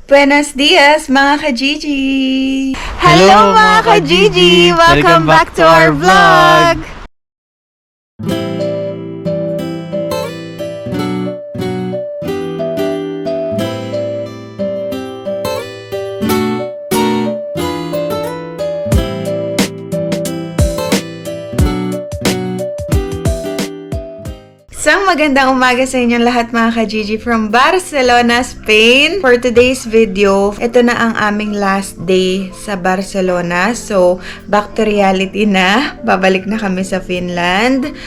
Buenos dias mga ka-Gigi! Hello, mga ka-Gigi! Welcome back to our vlog! Isang magandang umaga sa inyong lahat mga ka-Gigi from Barcelona, Spain. For today's video, ito na ang aming last day sa Barcelona. So, back to reality na. Babalik na kami sa Finland.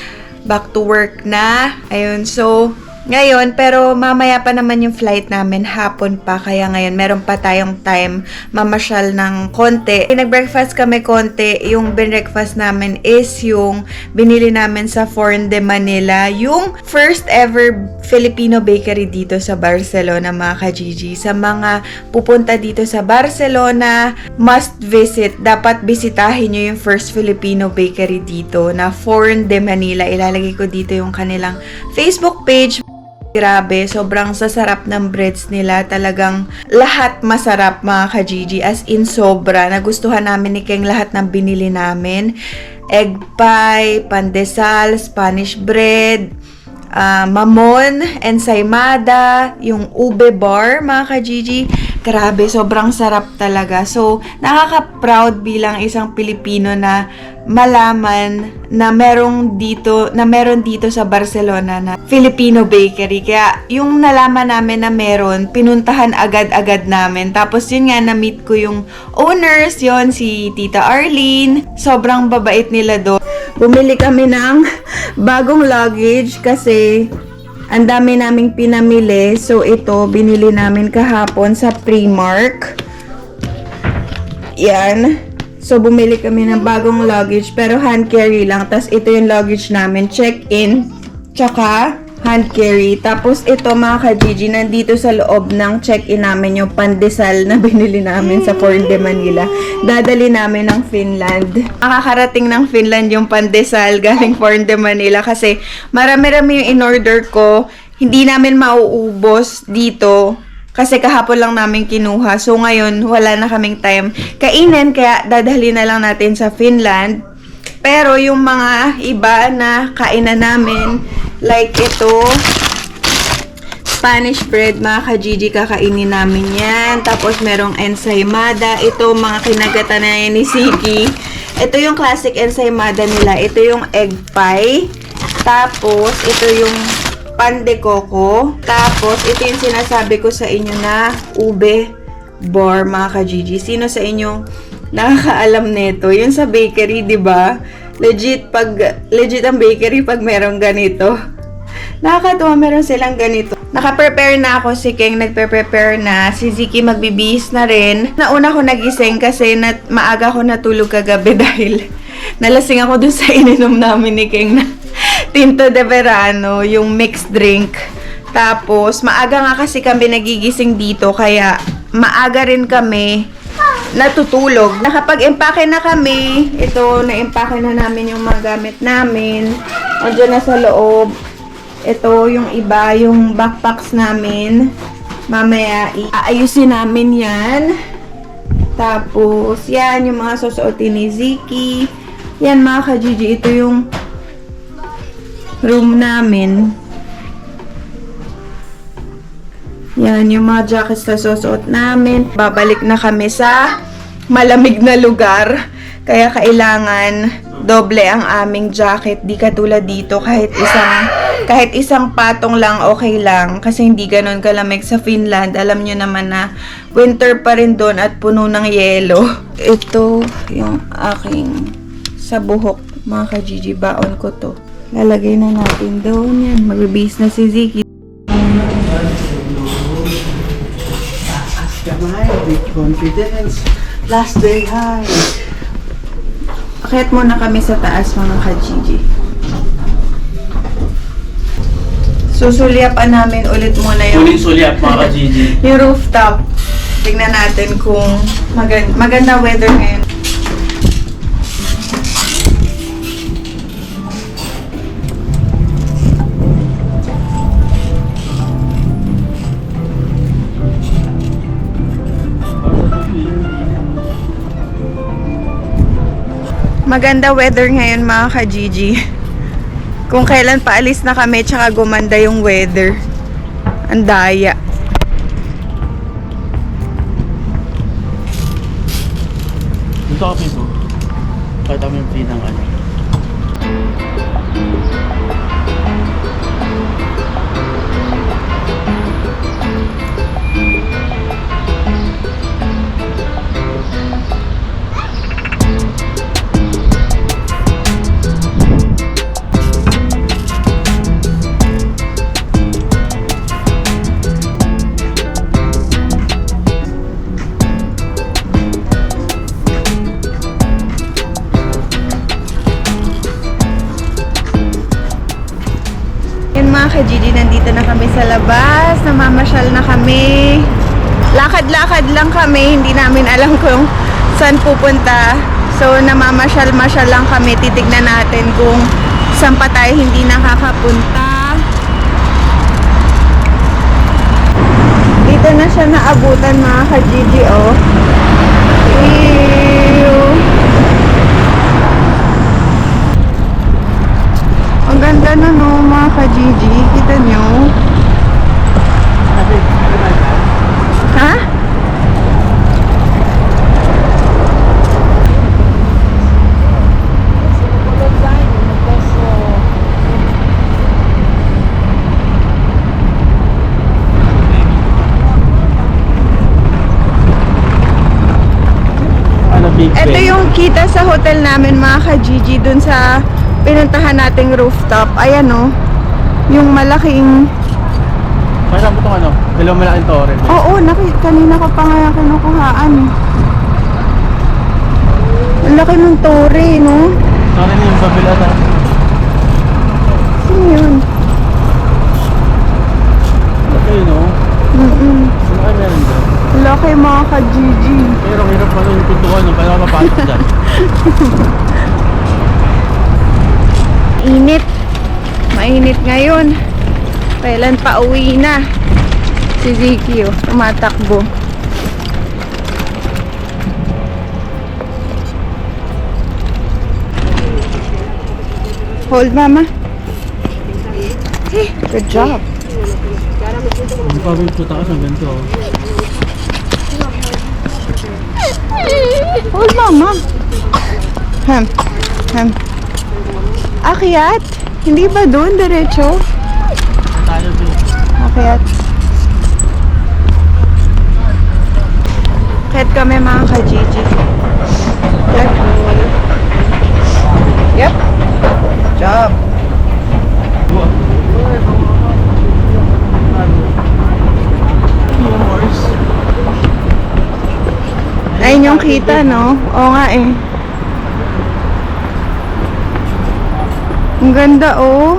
Back to work na. Ayun, so ngayon, pero mamaya pa naman yung flight namin, hapon pa, kaya ngayon meron pa tayong time mamasyal ng konti. Nag-breakfast kami konti, yung breakfast namin is yung binili namin sa Forn de Manila, yung first ever Filipino bakery dito sa Barcelona mga ka-Gigi. Sa mga pupunta dito sa Barcelona, must visit, dapat bisitahin nyo yung first Filipino bakery dito na Forn de Manila. Ilalagay ko dito yung kanilang Facebook page. Grabe, sobrang sasarap ng breads nila. Talagang lahat masarap mga ka-Gigi. As in sobra. Nagustuhan namin ni Keng lahat ng binili namin. Egg pie, pandesal, Spanish bread, mamon, ensaymada, yung ube bar mga ka-Gigi. Grabe, sobrang sarap talaga. So, nakaka-proud bilang isang Pilipino na malaman na meron dito sa Barcelona na Filipino bakery. Kaya yung nalaman namin na meron, pinuntahan agad-agad namin. Tapos yun nga, na-meet ko yung owners, yon si Tita Arlene. Sobrang babait nila doon. Bumili kami ng bagong luggage kasi ang dami naming pinamili. So, ito, binili namin kahapon sa Primark. Yan. So, bumili kami ng bagong luggage, pero hand carry lang. Tapos, ito yung luggage namin. Check-in, tsaka hand carry. Tapos, ito mga ka-Gigi, nandito sa loob ng check-in namin yung pandesal na binili namin sa Forn de Manila. Dadali namin ng Finland. Nakakarating ng Finland yung pandesal galing Forn de Manila kasi marami-rami yung in-order ko. Hindi namin mauubos dito kasi kahapon lang namin kinuha. So, ngayon, wala na kaming time kainin, kaya dadali na lang natin sa Finland. Pero, yung mga iba na kainan namin, like ito, Spanish bread, mga ka-Gigi, kakainin namin yan. Tapos, merong ensaymada. Ito, mga kinagatan na yan ni Siki. Ito yung classic ensaymada nila. Ito yung egg pie. Tapos, ito yung pan de coco. Tapos, ito yung sinasabi ko sa inyo na ube bar, mga ka-Gigi. Sino sa inyo nakakaalam nito? Yun sa bakery, di ba? Legit ang bakery pag merong ganito. Nakakatuwa, meron silang ganito. Naka-prepare na ako, si Keng nagpe-prepare na. Si Ziki magbibihis na rin. Nauna ko nagising kasi maaga ko natulog kagabi dahil nalasing ako dun sa ininom namin ni Keng na Tinto de Verano, yung mixed drink. Tapos, maaga nga kasi kami nagigising dito, kaya maaga rin kami natutulog. Nakapag-empake na kami. Ito, na-empake na namin yung mga gamit namin. Andiyan na sa loob. Ito, yung iba, yung backpacks namin. Mamaya, aayusin namin yan. Tapos, yan, yung mga susuotin ni Ziki. Yan, mga ka-Gigi, ito yung room namin. Yan, yung mga jackets na susuot namin. Babalik na kami sa malamig na lugar. Kaya kailangan doble ang aming jacket. Di katulad dito, kahit isang patong lang, okay lang. Kasi hindi ganun kalamig sa Finland. Alam nyo naman na winter pa rin doon at puno ng yelo. Ito yung aking sa buhok, mga ka-Gigi. Baon ko to. Lalagay na natin doon yan. Magbibihis na si Ziki. With confidence. Last day high. Akyat muna kami sa taas, mga ka-Gigi. Susulyapan namin ulit muna yung Sulyap mga ka-Gigi. yung rooftop. Tingnan natin kung maganda weather ngayon. Maganda weather ngayon mga ka-Gigi. Kung kailan paalis na kami, tsaka gumanda yung weather. Ang daya. Dito kami po. Kahit kami yung pinang ano. Yan mga ka-Gigi, nandito na kami sa labas. Namamasyal na kami. Lakad-lakad lang kami. Hindi namin alam kung saan pupunta. So, namamasyal-masyal lang kami. Titignan natin kung saan pa tayo hindi nakakapunta. Dito na siya naabutan mga ka-Gigi, oh. Ew. Ang ganda na no, mga ka-Gigi. Kita nyo? Ha? Ito yung kita sa hotel namin mga ka-Gigi dun sa pinuntahan nating rooftop. Ayan o. Yung malaking... Parang mo itong ano, dalawang malaking tore. Oo, kanina ko pa nga kinukuhaan. Ang laki ng tore, no? Sana niyo yung babilatan. Sino yun? Laki yun, no? Ano kayo meron dyan? Ang laki mga ka-Gigi. Pero hirap pa yung pintuan, no? Paano ka mapasok dyan? Init. Mainit ngayon. Kailan pa uwi na? Si Vicky, oh, tumatakbo. Hold, mama. Hey, good job. Hindi pa may puta ka sa ganito, oh. Hold, mama. Ham. Ham. Akyat? Hindi ba doon? Diretso? Tayo din. Akyat. Akyat kami mga ka-Gigi. Careful. Yep. Good job. Ayun yung kita, no? Oo nga eh. Ang ganda, oh.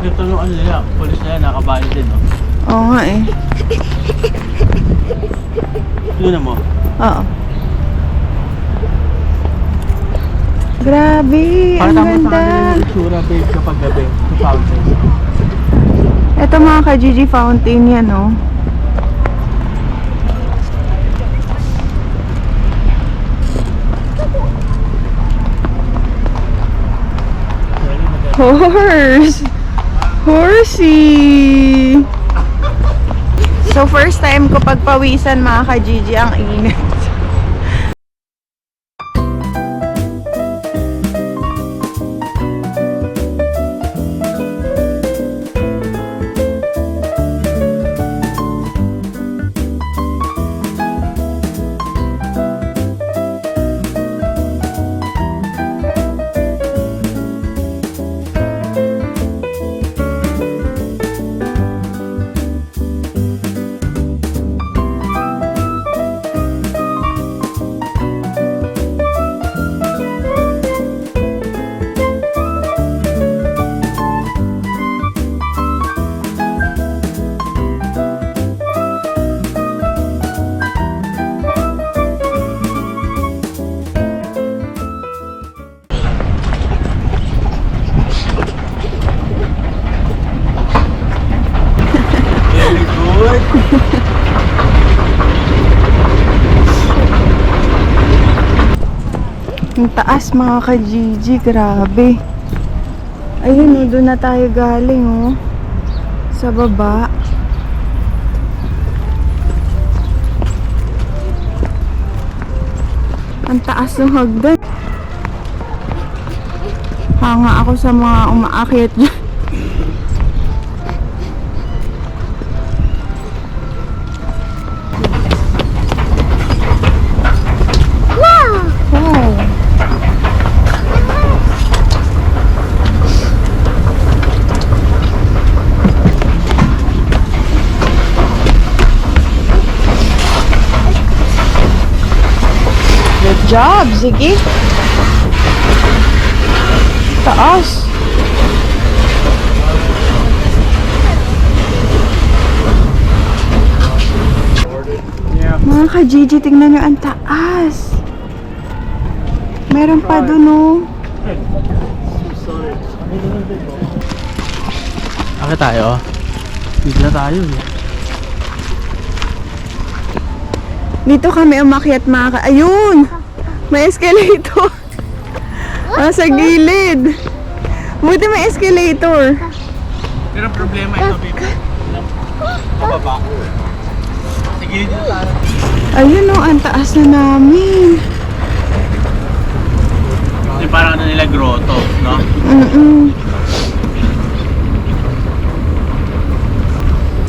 Ito yung ano nila, polis na yan, nakabayo din, no? Oo nga eh. Tignan mo. Oo. Grabe, ang ganda. Yung itsura, babe, kapag gabi, sa fountain. Ito mga ka-Gigi fountain yan, oh. Horse! Horsey! So, first time ko pagpawisan mga ka-Gigi, ang init. Ang taas mga ka-Gigi, grabe. Ayun oh, doon na tayo galing oh. Sa baba. Ang taas ng hagdan. Hanga ako sa mga umaakyat dyan. Wow! Good job, Ziggy. Taas. Mga ka-Gigi, tingnan nyo ang taas. Meron pa dun oh. Akit tayo. Dito na tayo eh. Dito kami umakyat mga ka... Ayun! May escalator. Sa gilid. Buti may escalator. Pero problema ito, baby. Pababa. Sige, dito tayo. Ayun oh, ang taas na namin. Yung parang ano nila grotto, no?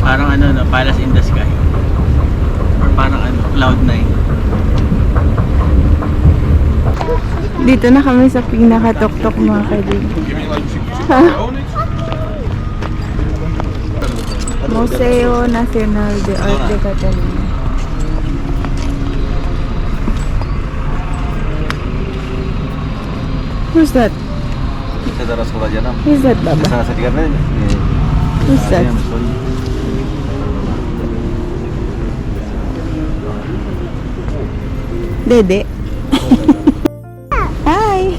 Parang ano, no? Palace in the sky. Or parang ano, Cloud9. Dito na kami sa pinakatok-tok mga ka-Gigi. Museo Nacional de Arte de Catalunya. Who's that? Saya darah sekolah Janam. Who's that, Baba? Saya di karena Who's that? Dede. Hi!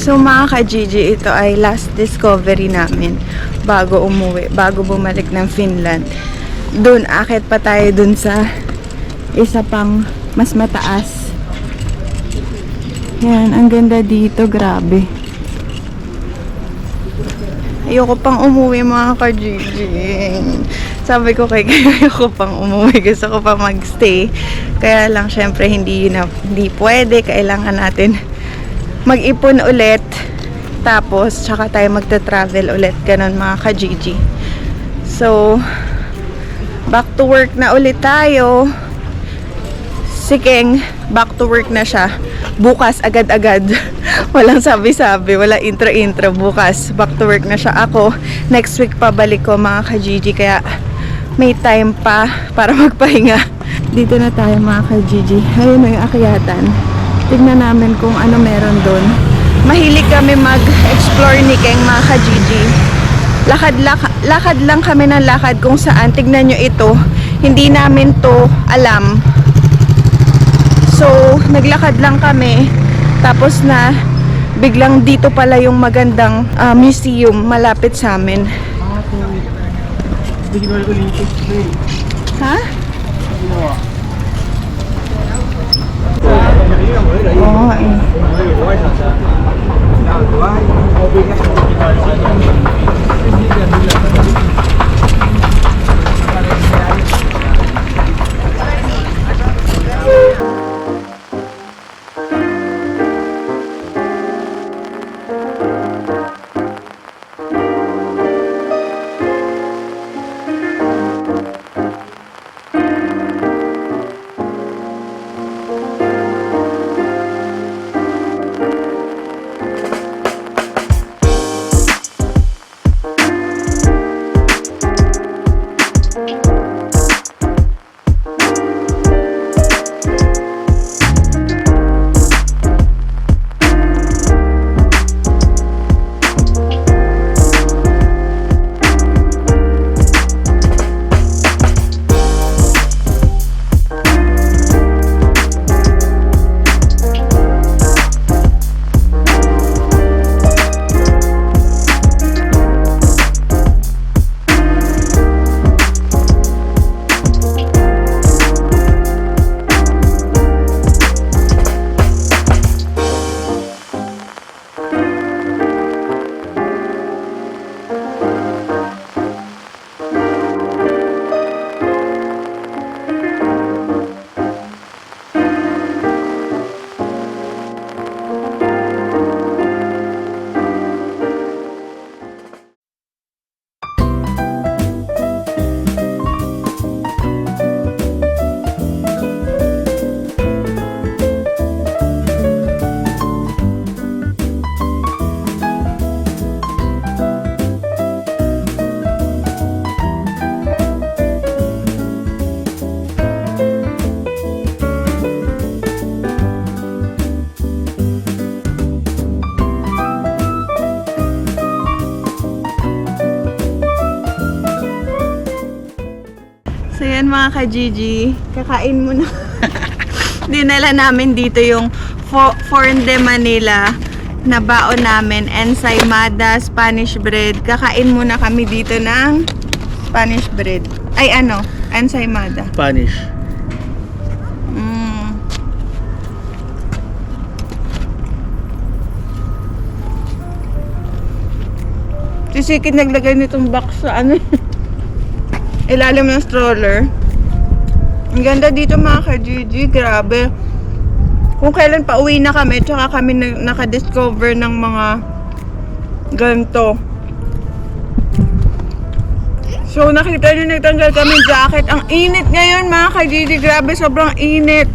So mga ka-Gigi, ito ay last discovery namin bago umuwi, bago bumalik ng Finland. Doon, akit pa tayo doon sa isa pang mas mataas. Yan, ang ganda dito, grabe. Ayoko pang umuwi mga ka-Gigi. Sabi ko kay ayoko pang umuwi, gusto ko pa magstay. Kaya lang syempre hindi pwede, kailangan natin mag-ipon ulit, tapos tsaka tayo magta-travel ulit, ganun mga ka-Gigi. So back to work na ulit tayo. Si Keng, back to work na siya. Bukas, agad-agad. Walang sabi-sabi, wala intro-intro. Bukas, back to work na siya. Ako, next week pa balik ko mga ka-Gigi. Kaya may time pa para magpahinga. Dito na tayo mga ka-Gigi. Ayun na yung akyatan. Tignan namin kung ano meron doon. Mahilig kami mag-explore ni Keng mga ka-Gigi. Lakad lang kami ng lakad kung saan. Tignan nyo ito. Hindi namin to alam. So, naglakad lang kami. Tapos na, biglang dito pala yung magandang museum malapit sa amin. Ha? Oo eh. So yan mga ka-Gigi, kakain muna. Dinala namin dito yung Forn de Manila na baon namin, ensaymada, Spanish bread. Kakain muna kami dito ng Spanish bread. Ay ano, ensaymada. Spanish. Sisikid naglagay nitong box sa ano, ilalim ng stroller. Ang ganda dito mga ka-Gigi, grabe. Kung kailan pa uwi na kami, tsaka kami nakadiscover ng mga ganito. So nakita nyo, nagtanggal kami jacket. Ang init ngayon mga ka-Gigi, grabe, sobrang init.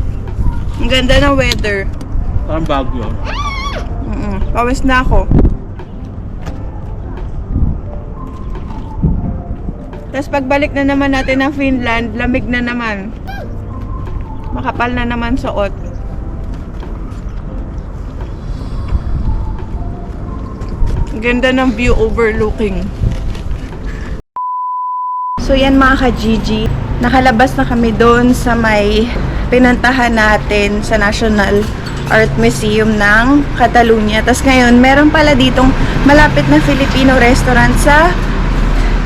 Ang ganda ng weather. Parang bagyo. Pawis na ako. Tapos pagbalik na naman natin ng Finland, lamig na naman. Makapal na naman suot. Ganda ng view overlooking. So yan mga ka-Gigi, nakalabas na kami doon sa may pinantahan natin sa National Art Museum ng Catalonia. Tapos ngayon, meron pala ditong malapit na Filipino restaurant sa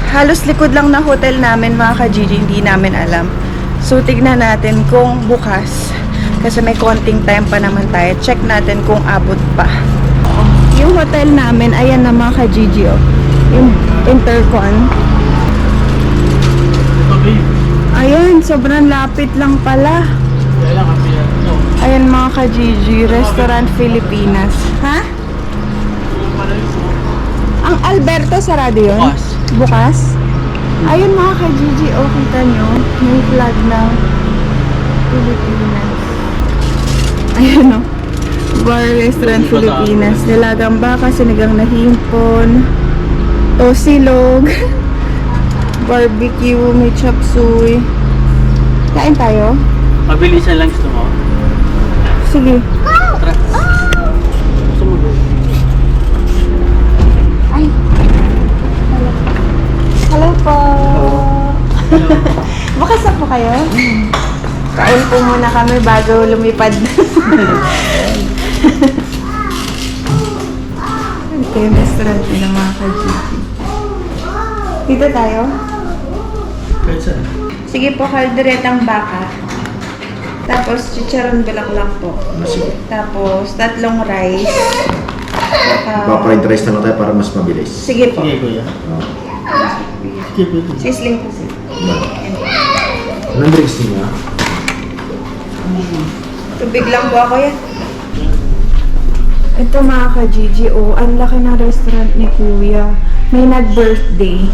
halos likod lang na hotel namin mga ka-Gigi, hindi namin alam. So tignan natin kung bukas. Kasi may konting time pa naman tayo. Check natin kung abot pa. Yung hotel namin, ayan na mga ka-Gigi, oh. Yung Intercon. Okay. Ayun, sobrang lapit lang pala. Kailan kami yan? Ayan mga ka-Gigi, Restaurant Filipinas. Ha? Ang Alberto sarado yun? Bukas. Bukas? Ayun mga ka-Gigi, oh, kita nyo. May flag ng Pilipinas. Ayan o. Bar Restaurant Pilipinas. Nilagang baka, sinigang na himpon, tosilog, barbecue, may chop suey. Kain tayo? Mabilisan lang gusto mo. Sige. Tara. Gusto mo ba? Ay. Hello po. Bukas na po kayo? Kain po muna kami bago lumipad. Ito yung restaurant nila mga ka-Gigi. Dito tayo? Kahit saan. Sige po, kalderetang baka. Tapos, chicharon bulaklak po. Tapos, 3 rice. Paparin rice na lang tayo para mas mabilis. Sige po. Sige, kuya. Sige, kuya. Sisling po siya. Anong drinks niya? Tubig lang po ako yan. Ito mga ka-Gigi, ang laki ng restaurant ni Kuya. May nag-birthday.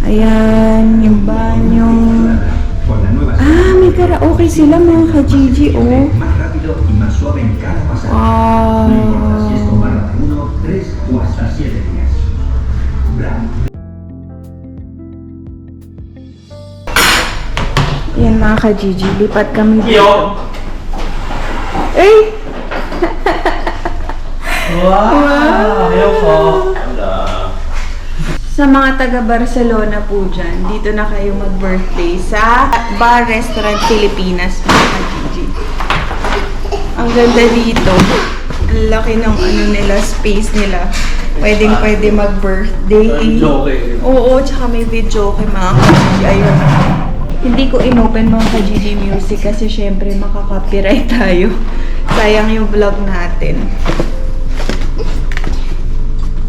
Ayan, yung banyo. May karaoke sila mga ka-Gigi, oh. Wow. Yan mga ka-Gigi, lipat kami dito. Eh! Wow! Ayaw po. Sa mga taga Barcelona po dyan, dito na kayo mag-birthday sa Bar Restaurant Pilipinas, mga ka-Gigi. Ang ganda dito. Ang laki ng nila, space nila. Pwede mag-birthday. Joke. Oo, tsaka may video kay mga ka-Gigi. Ayun. Hindi ko inopen mga ka-Gigi Music kasi syempre makaka-copyright tayo. Sayang yung vlog natin.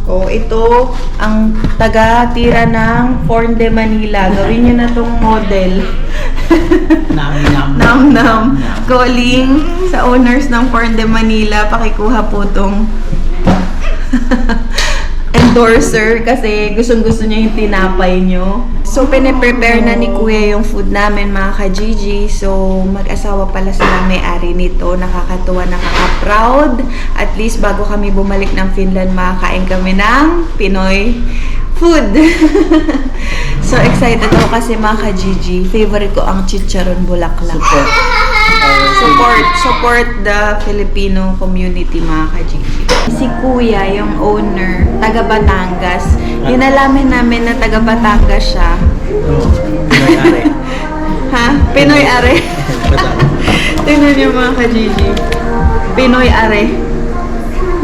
Ito ang taga-tira ng Forn de Manila. Gawin nyo na tong model. Nam. Calling sa owners ng Forn de Manila. Pakikuha po tong endorser kasi gustong-gusto niya yung tinapay nyo. So, piniprepare na ni Kuya yung food namin, mga ka-Gigi. So, mag-asawa pala sila may-ari nito. Nakakatuwa, nakaka-proud. At least, bago kami bumalik ng Finland, makakain kami ng Pinoy food. So, excited ako kasi, mga ka-Gigi, favorite ko ang chicharon bulaklak. Support the Filipino community, mga ka-Gigi. Si Kuya, yung owner, taga Batangas. Inalamin namin na taga Batangas siya. Pinoy are. Ha? Pinoy are. Tingnan niyo mga ka-Gigi. Pinoy are.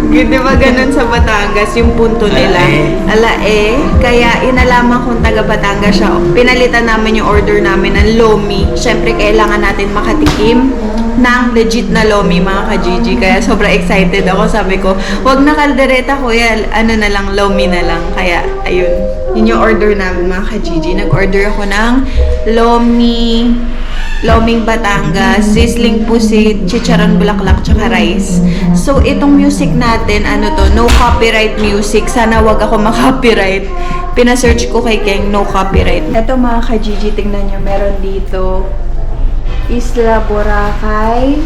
Di ba ganun sa Batangas yung punto nila? Alae. Kaya inalaman kung taga Batangas siya. Pinalitan namin yung order namin ng lomi. Siyempre, kailangan natin makatikim ng legit na lomi, mga ka-Gigi. Kaya sobrang excited ako. Sabi ko, wag na kaldereta, kuya. Ano na lang, lomi na lang. Kaya, ayun. Yun yung order namin, mga ka-Gigi. Nag-order ako ng Loming Batangas, sizzling pusit, chicharon bulaklak, tsaka rice. So, itong music natin, no copyright music. Sana wag ako makopyright. Pina-search ko kay Keng, no copyright. Ito mga ka-Gigi, tingnan nyo, meron dito Isla Boracay,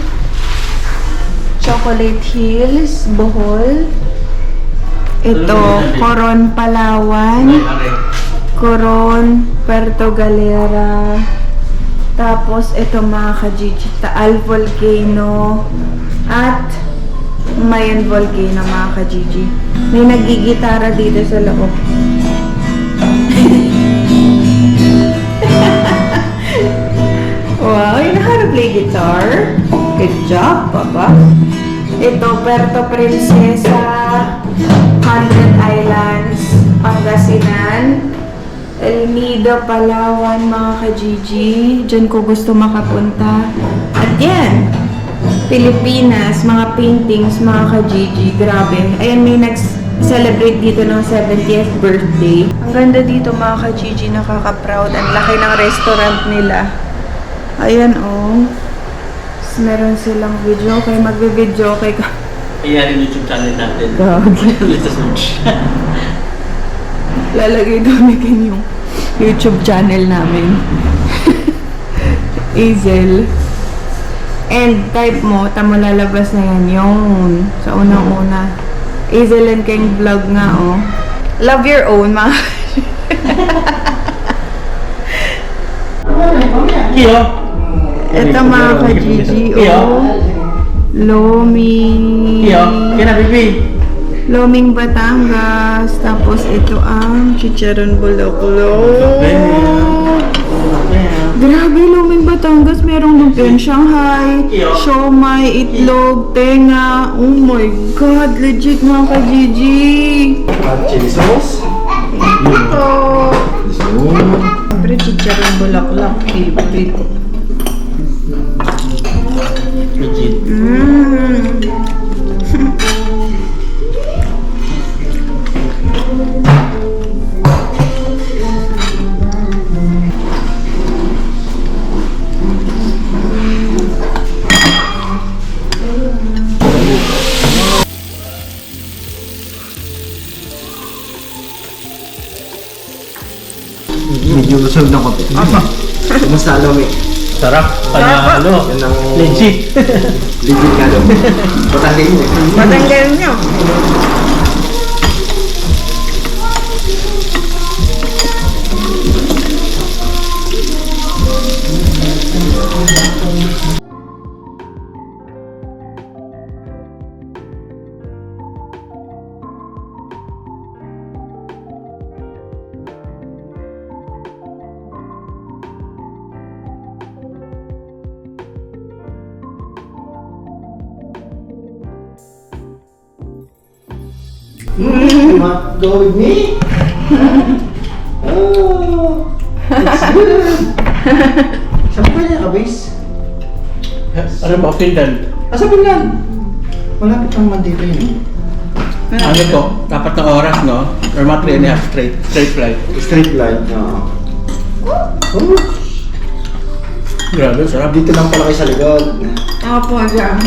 Chocolate Hills, Bohol. Ito, Coron, Palawan, Coron, Puerto Galera. Tapos, ito mga ka-Gigi, Taal Volcano at Mayan Volcano, mga ka-Gigi. May nagigitara dito sa loob. Wow, you know how to play guitar? Good job, Papa. Ito, Puerto Princesa, 100 Islands, Pangasinan, El Nido, Palawan, mga ka-Gigi. Diyan ko gusto makapunta. At yan, Pilipinas, mga paintings, mga ka-Gigi. Grabe. Ayan, may nag-celebrate dito ng 70th birthday. Ang ganda dito, mga ka-Gigi. Nakaka-proud. Ang laki ng restaurant nila. Ayan, oh. Tapos meron silang video. Kaya magbe-video kay Ayan yung YouTube channel natin. Gagi. Let's search. Lalagay namin yung YouTube channel namin. Hazel. And type mo, tamo lalabas na yan yun. Sa unang-una. Hazelyn King vlog nga, oh. Love your own, mga Kiyo. Ito mga ka-Gigi, oh. Lomi. Kiyo. Kina, baby. Loming Batangas. Tapos ito ang chicharon bulaklak. Grabe, Loming Batangas. Merong lumpiang Shanghai, siomay, itlog, tenga. Oh my God, legit mga ka-Gigi. Chili sauce. Ito. Siyempre, chicharon bulaklak. Favorite. Legit. Medyo usog ng konti. Kumusta, Lomi? Sarap. Ano? Yan ang Legit. legit nga, Lomi. Patanggalin mo. Matanggal nyo. Go with me? Oh, it's good. Saan pa niya ka-base? Ano ba? Finland. Asa Finland? Malapit ang mandito yun. Ano po? Dapat na oras, no? Or mga 3.5 straight flight. Straight line. Oo. Oh, Grabe, sarap. dito lang pala kayo sa likod. Opo, dyan.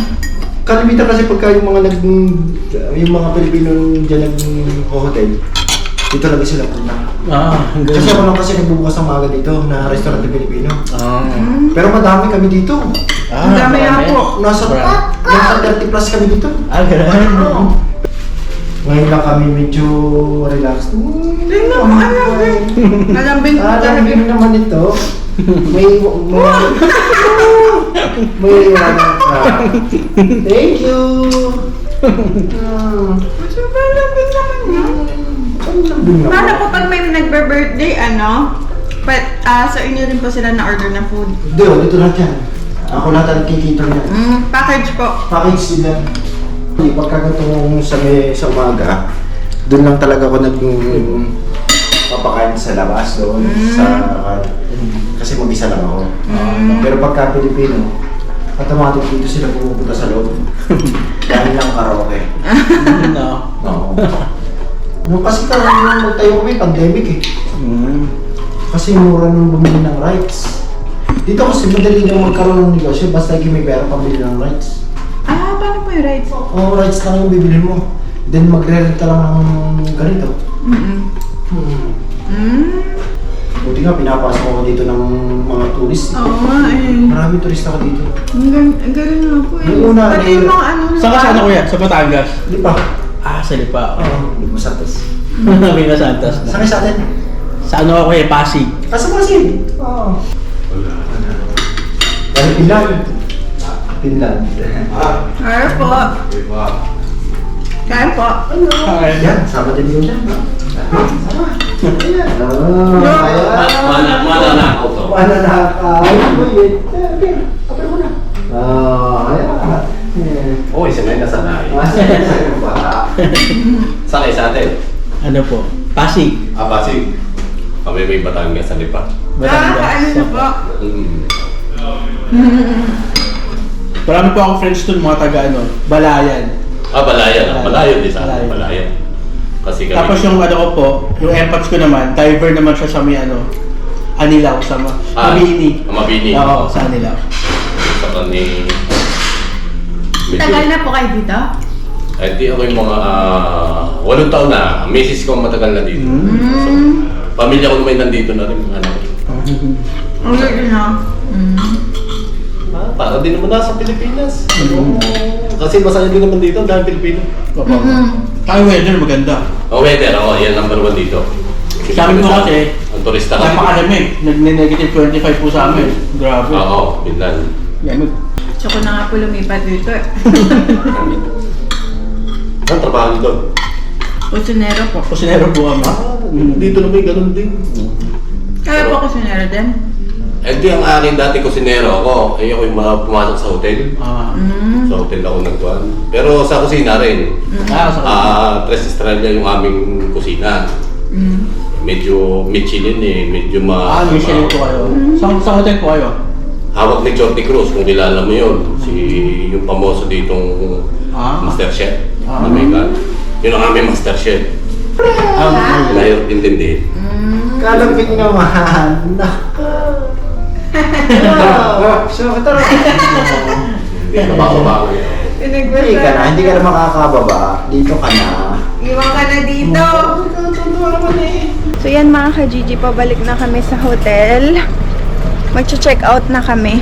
Kalimitan kasi pagka yung mga yung mga Pilipino dyan nag-hotel, dito lagi sila punta. Ang Kasi ako lang kasi nagbubukas ng maga dito na restaurant ng Pilipino. Ah. Pero madami kami dito. Ang dami nga po. Nasa 30 plus kami dito. Ganun. Ngayon lang kami medyo relaxed. Tingnan mo, nalambing ko talaga. Alam naman ito. May Thank you. Super lambing naman yun. Paano po pag may nagbe-birthday, sa inyo rin po sila na-order na food? Dito lahat yan. Ako lahat ang kikita niya. Package po. Package sila. Pagkakatong sa umaga, doon lang talaga ako papakain sa labas doon. Kasi mag-isa lang ako. Pero pagka Pilipino, automatic dito sila pumupunta sa loob. Dahil lang karaoke. No. Oo. Nung kasi nung magtayo kami, pandemic eh. Kasi mura nung bumili ng rights. Dito kasi madali nang magkaroon ng negosyo, basta may pera pambili ng rights. Paano po yung rides? Oo, rights lang yung bibilin mo. Then magre-rent ka lang ng ganito. Buti nga, pinapasok ako dito ng mga turist. Oo nga eh. Maraming turista ako dito. Ang galing nga po eh. Yung una, Pati yung mga Saan ka sa ano kuya? Sa Batangas? Di ba? Sa Lipa. Oo, masatos. May Santos Saan kayo sa atin? Sa ano ako eh, Pasig. Sa Pasig? Oo. Dari Finland. Finland. Kaya po. Kaya po. Yan, sama din yun dyan. Sama. Ayan. Mananakaw to. Mananakaw. Okay, kapit mo na. Ayan. Uy, sanay na sanay. Sanay sa atin. Ano po? Pasig. Pasig. Kami may Batangas sa Lipa. Ano na po? Marami po ako friends dun, mga taga Balayan. Balayan. Balayan din sa atin. Balayan. Kasi kami... Tapos yung ano ko po, yung empads ko naman, diver naman siya sa may Anilaw, sa Mabini. Mabini. Oo, sa Anilaw. Sa kani... Tagal na po kayo dito? Di ako yung mga 8 taon na. Misis ko matagal na dito. So, pamilya ko naman nandito na rin. Ulit na. para din naman nasa Pilipinas. Kasi masaya din naman dito dahil Pilipino. Kaya weather maganda. Weather, yan number 1 dito. Sabi mo kasi, ang turista kasi. napakalamig. Nag-negative 25 po sa amin. Grabe. Oo, Finland. Lamig. So, ko na nga po lumipat dito eh. Ang trabaho dito. Kusinero po. Kusinero po kami. Dito naman ganun din. Kaya po kusinero din? Hindi, ang akin dati kusinero ako. Ako yung mga pumasok sa hotel. Sa hotel ako nagtuan. Pero sa kusina rin. Tres Estrella yung aming kusina. Medyo Michelin medyo Michelin po kayo. Sa hotel po kayo? Hawak ni Jordi Cruz, kung kilala mo yun. Yung pamoso ditong Master Chef. American. Yun ang aming Master Chef. Lahirap intindihin. Kalambing naman. Naka. So, ito na. Hindi ka bababa. Hindi ka na, hindi ka na makakababa. Dito ka na. Iwan ka na dito. So yan mga ka-Gigi, pabalik na kami sa hotel. Mag-check out na kami.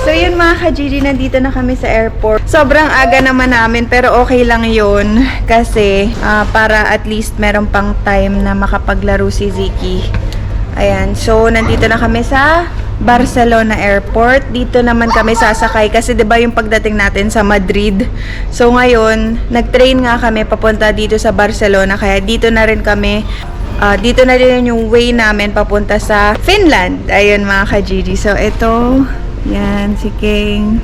So yun mga ka-Gigi, nandito na kami sa airport. Sobrang aga naman namin pero okay lang yun kasi para at least meron pang time na makapaglaro si Ziki. Ayan, so nandito na kami sa Barcelona Airport. Dito naman kami sasakay kasi 'di ba yung pagdating natin sa Madrid. So ngayon, nag-train nga kami papunta dito sa Barcelona kaya dito na rin kami. Dito na rin yung way namin papunta sa Finland. Ayun mga ka-Gigi. So ito, yan, si King.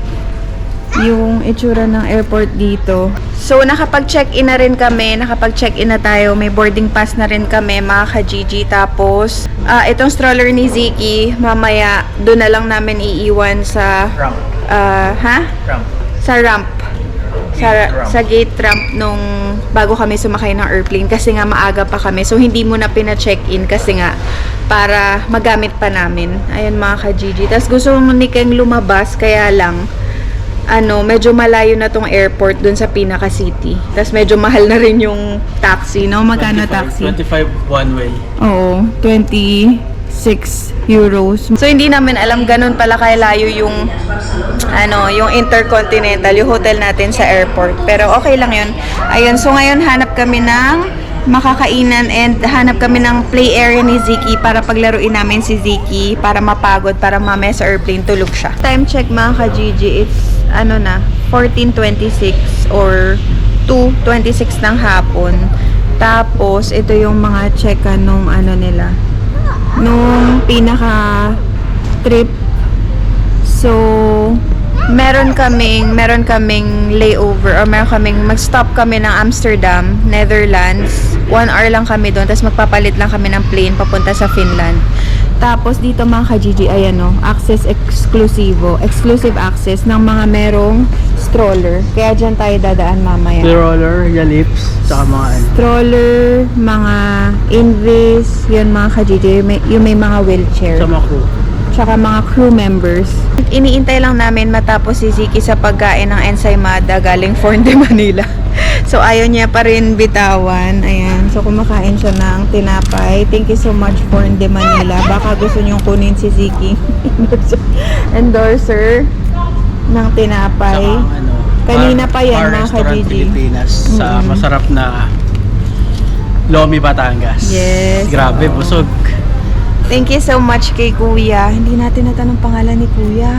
Yung itsura ng airport dito. So, nakapag-check-in na rin kami. Nakapag-check-in na tayo. May boarding pass na rin kami, mga ka-Gigi. Tapos, itong stroller ni Ziki, mamaya, doon na lang namin iiwan sa... Ramp. Ramp. Sa ramp. Sa gate ramp nung bago kami sumakay ng airplane. Kasi nga, maaga pa kami. So, hindi mo na pina-check-in kasi nga, para magamit pa namin. Ayan mga ka-Gigi. Tapos gusto mo ni Keng lumabas, kaya lang, medyo malayo na tong airport dun sa pinaka-city. Tapos medyo mahal na rin yung taxi, no? Magkano taxi? 25 one way. Oo, 26 euros. So, hindi namin alam ganun pala kalayo yung yung Intercontinental, yung hotel natin sa airport. Pero okay lang yun. Ayun, so ngayon hanap kami ng makakainan and hanap kami ng play area ni Ziki para paglaruin namin si Ziki para mapagod, para mamaya sa airplane tulog siya. Time check mga ka-Gigi, it's 14:26 or 2:26 ng hapon. Tapos ito yung mga checka nung nila, nung pinaka trip. So meron kaming layover or meron kaming mag-stop kami ng Amsterdam, Netherlands. 1 hour lang kami doon, tapos magpapalit lang kami ng plane papunta sa Finland. Tapos dito mga ka-Gigi, ayan access exclusive access ng mga merong stroller. Kaya dyan tayo dadaan mamaya. Roller, lips, saka mga Stroller, mga invis, yun mga ka-Gigi, yung may mga wheelchair. sa mga crew. Tsaka mga crew members. Iniintay lang namin matapos si Ziki sa pagkain ng ensaymada galing Forn de Manila. So, ayaw niya pa rin bitawan. Ayan. So, kumakain siya ng tinapay. Thank you so much, Forn de Manila. Baka gusto niyong kunin si Ziki. Endorser ng tinapay. Saka, Kanina pa yan, mga Restaurant ka-Gigi. Pilipinas sa masarap na Lomi, Batangas. Yes. Grabe, busog. Thank you so much kay Kuya. Hindi natin natanong pangalan ni Kuya.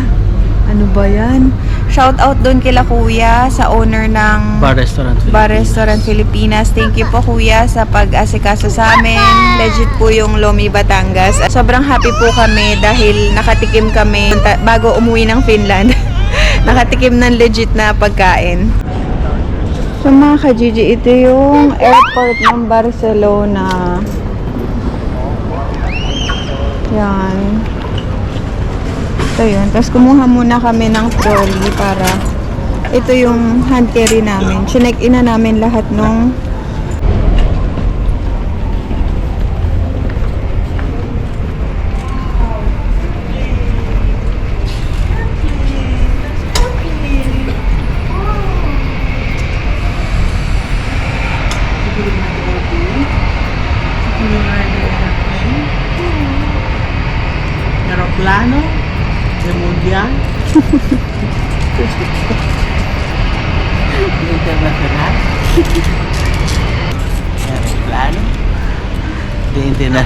Ano ba yan? Shout out doon kila Kuya sa owner ng Bar Restaurant Pilipinas. Bar Restaurant Pilipinas. Thank you po Kuya sa pag-asikaso sa amin. Legit po yung Lomi, Batangas. Sobrang happy po kami dahil nakatikim kami bago umuwi ng Finland. Nakatikim ng legit na pagkain. So mga ka-Gigi, ito yung airport ng Barcelona. Yan. Ito yun. Tapos kumuha muna kami ng trolley para ito yung hand carry namin. Chinek-in na namin lahat nung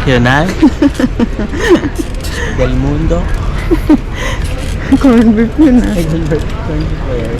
Nacional. Del Mundo. Corn beef yun ah. Heidelberg Corn Fair.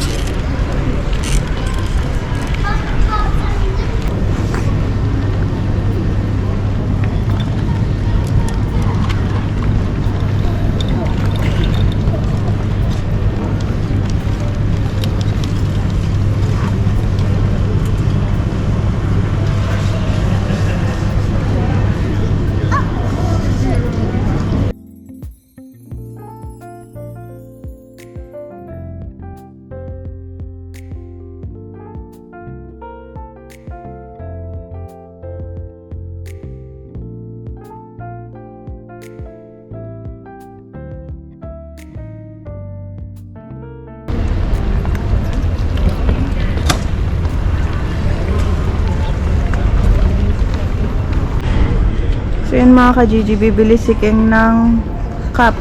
So yun mga ka-Gigi, bibili si King ng cup.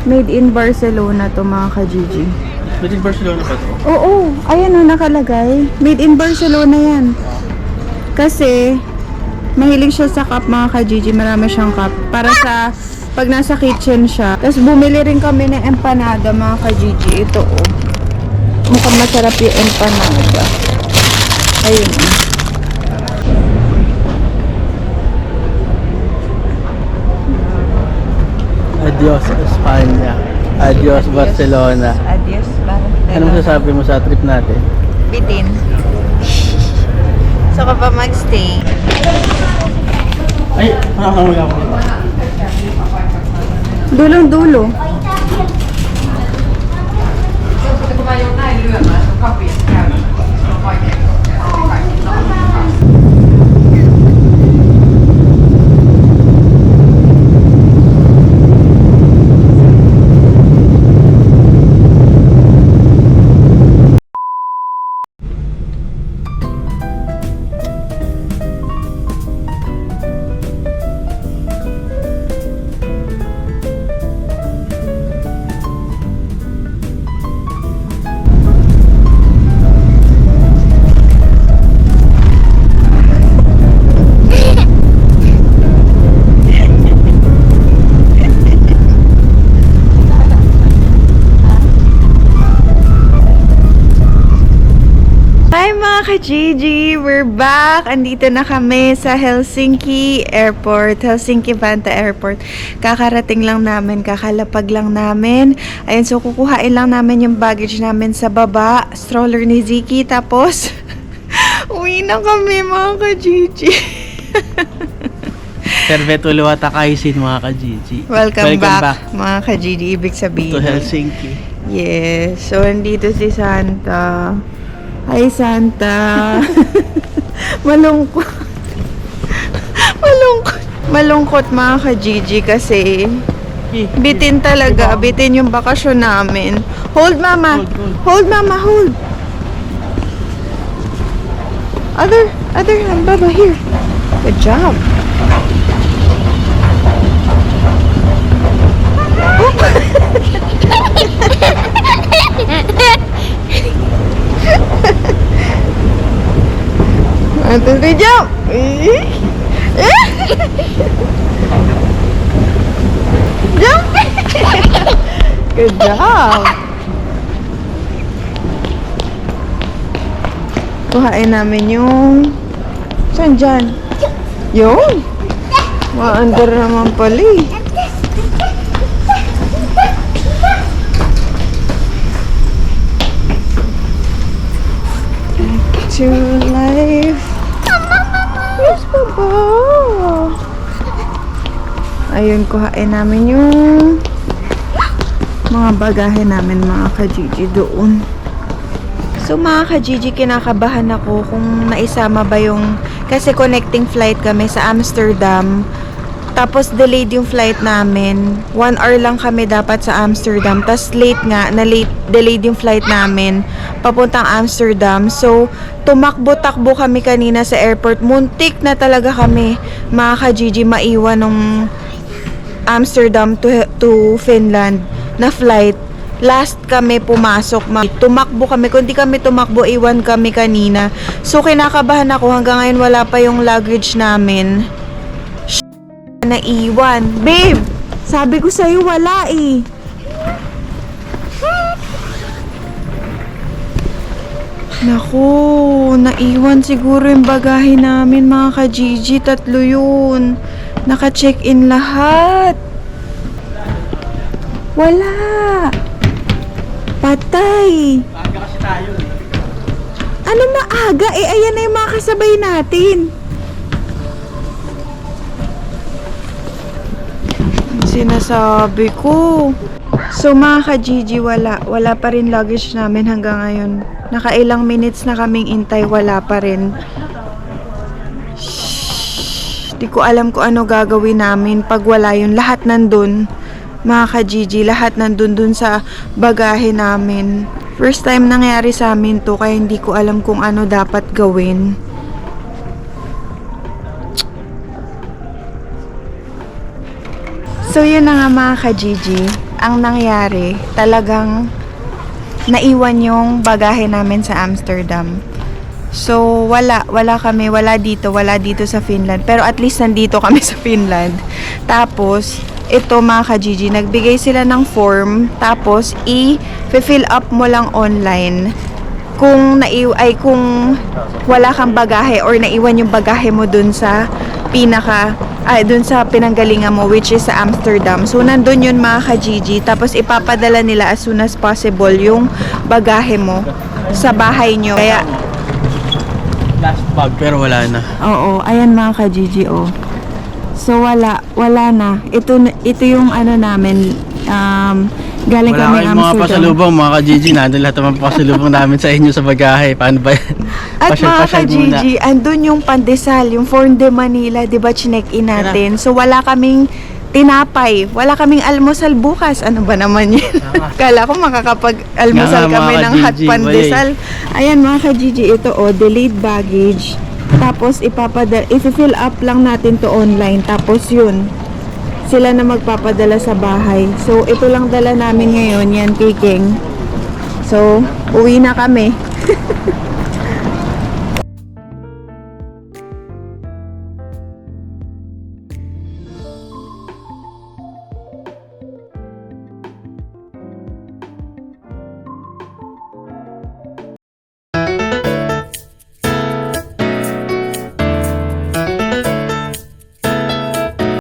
Made in Barcelona to mga ka-Gigi. Made in Barcelona pa to? Oo, ayan o nakalagay. Made in Barcelona yan. Kasi, mahilig siya sa cup mga ka-Gigi. Marami siyang cup. Para sa, pag nasa kitchen siya. Tapos bumili rin kami ng empanada mga ka-Gigi. Ito o. Mukhang masarap yung empanada. Ayun o. Adios España. Adios Barcelona. Adios, Barcelona. Anong masasabi mo sa trip natin? Bitin. So ka pa magstay? Ay, nakakawala ako. Dulong-dulo. Hi mga ka-Gigi! We're back! Andito na kami sa Helsinki Airport. Helsinki Vantaa Airport. Kakarating lang namin, kakalapag lang namin. Ayun, so kukuhain lang namin yung baggage namin sa baba. Stroller ni Ziki. Tapos, uwi na kami mga ka-Gigi. Servet Uluwata Kaisin mga ka-Gigi. Welcome back mga ka-Gigi. Ibig sabihin. To Helsinki. Yes. So, andito si Santa. Hi, Santa. Malungkot. Malungkot mga ka-Gigi kasi bitin talaga. Bitin yung bakasyon namin. Hold, mama. Hold, mama. Hold. Other hand, Baba. Here. Good job. One, 2, 3, jump! Jump! Good job! Kuhain namin yung... Saan dyan? Yung? Ma-under naman pala eh. To life. Yes, baba. Ayun, kuhain namin yung mga bagahe namin mga ka-Gigi doon. So mga ka-Gigi, kinakabahan ako kung naisama ba yung, kasi connecting flight kami sa Amsterdam. Tapos delayed yung flight namin. 1 hour lang kami dapat sa Amsterdam. Tapos late nga, delayed yung flight namin papuntang Amsterdam. So, tumakbo-takbo kami kanina sa airport. Muntik na talaga kami, mga ka-Gigi, maiwan ng Amsterdam to Finland na flight. Last kami pumasok. Tumakbo kami. Kung di kami tumakbo, iwan kami kanina. So, kinakabahan ako. Hanggang ngayon wala pa yung luggage namin. Naiwan. Babe, sabi ko sa'yo wala eh. Naku, naiwan siguro yung bagahe namin mga ka-Gigi. 3 yun. Naka-check-in lahat. Wala. Patay. Maaga kasi tayo eh. Ano maaga? Eh, ayan na yung mga kasabay natin. Sinasabi ko. So mga ka-Gigi, wala pa rin luggage namin hanggang ngayon. Nakailang minutes na kaming intay, wala pa rin. Di ko alam kung ano gagawin namin pag wala yun. Lahat nandun. Mga ka-Gigi, lahat nandun dun sa bagahe namin. First time nangyari sa amin to, kaya hindi ko alam kung ano dapat gawin. So yun na nga mga ka-Gigi, ang nangyari, talagang naiwan yung bagahe namin sa Amsterdam. So wala dito sa Finland, pero at least nandito kami sa Finland. Tapos ito mga ka-Gigi, nagbigay sila ng form, tapos i-fill up mo lang online kung wala kang bagahe or naiwan yung bagahe mo dun sa dun sa pinanggalingan mo, which is sa Amsterdam. So nandun yun mga ka-Gigi, tapos ipapadala nila as soon as possible yung bagahe mo sa bahay nyo. Kaya Last bag pero wala na. oo, ayan mga ka-Gigi, oh. So wala na. Ito yung ano namin, galing Wala kami kayong mga Amsterdam. pasalubong mga ka-Gigi. Nandun lahat ng mga pasalubong namin sa inyo sa bagahe. Paano ba yan? At mga Pasyal-pasyal muna. ka-Gigi, andun yung pandesal, yung Forn de Manila, di ba chinek-in natin? So wala kaming tinapay, wala kaming almusal bukas. Ano ba naman yun? Kala ko makakapag-almusal Nga nga, kami mga ng hot ka-Gigi, pandesal. Ayan mga ka-Gigi, ito delayed baggage. Tapos i-fill up lang natin to online. Tapos yun, sila na magpapadala sa bahay. So ito lang dala namin ngayon, yan kay King. So, uwi na kami.